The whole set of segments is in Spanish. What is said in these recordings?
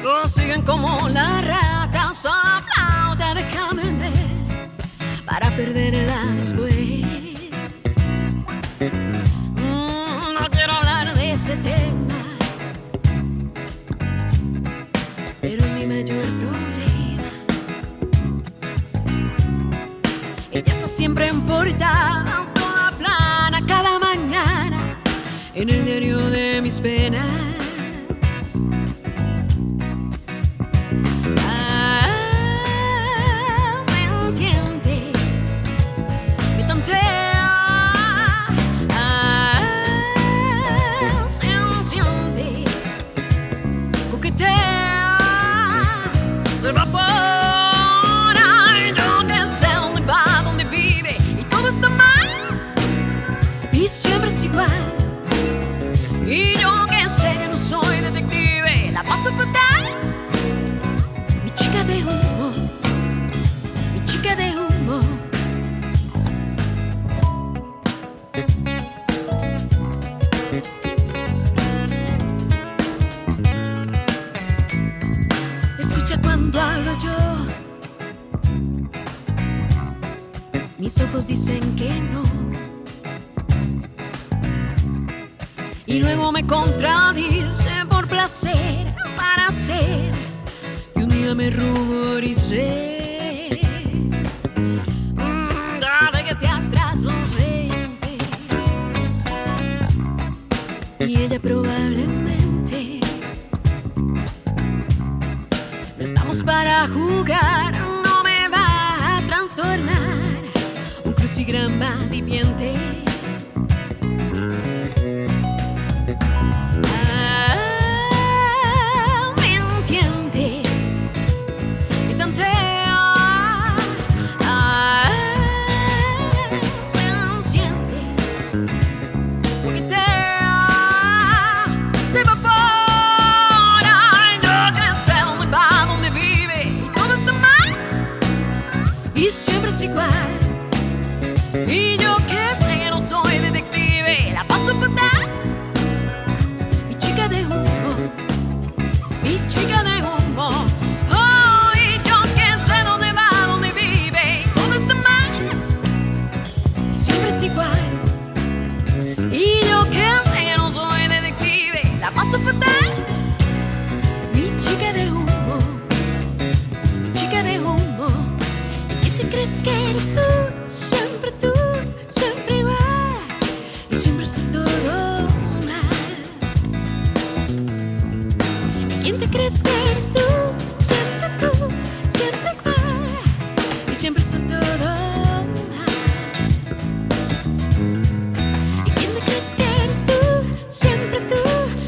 Todos siguen como las ratas a flauta, déjame ver para perderla después. No quiero hablar de ese tema, pero mi mayor problema, ella está siempre en portada, toda plana, cada mañana, en el diario de mis penas. Me entiende, me tantea, se enciende, coquetea, se evapora, y yo que sé dónde va, dónde vive, y todo está mal, y siempre es igual. Y yo que sé que no soy detective, la paso fatal. Mi chica de humo, mi chica de humo. Escucha cuando hablo yo, mis ojos dicen que no, y luego me contradice por placer, para hacer que un día me ruboricé. Dale que te atrás los 20, y ella probablemente no estamos para jugar, no me va a trastornar un crucigrama diviente. Me entiende, me tantea, se enciende, coquetea, se evapora, y yo que sé dónde va, dónde vive, y todo está mal, y siempre es igual. Y yo que sé que no soy detective, la paso fatal. Mi chica de humo, mi chica de humo. Oh, y yo que sé dónde va, dónde vive, y todo está mal, y siempre es igual. Y yo que sé que no soy detective, la paso fatal. Mi chica de humo, mi chica de humo. ¿Y quién te crees que eres tú? Siempre tú, siempre igual, y siempre está todo mal. ¿Y quién te crees que eres tú? Siempre tú, siempre igual, y siempre está todo mal. ¿Y quién te crees que eres tú? Siempre tú,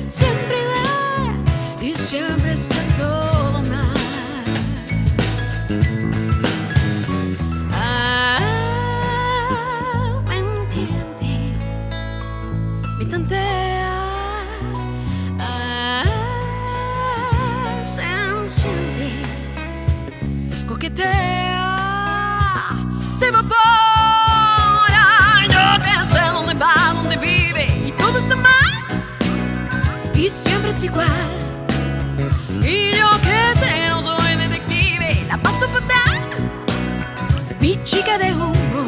siempre igual, y siempre está todo mal. Me tantea, se enciende, coquetea, se evapora, yo que sé dónde va, dónde vive, y todo está mal, y siempre es igual. Y yo que sé no soy detective, la paso fatal. Mi chica de humo,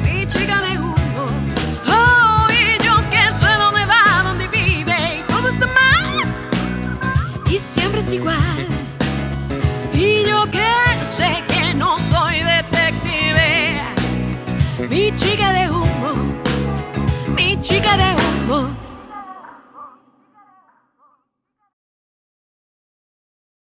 mi chica de humo. Y siempre es igual. Y yo que sé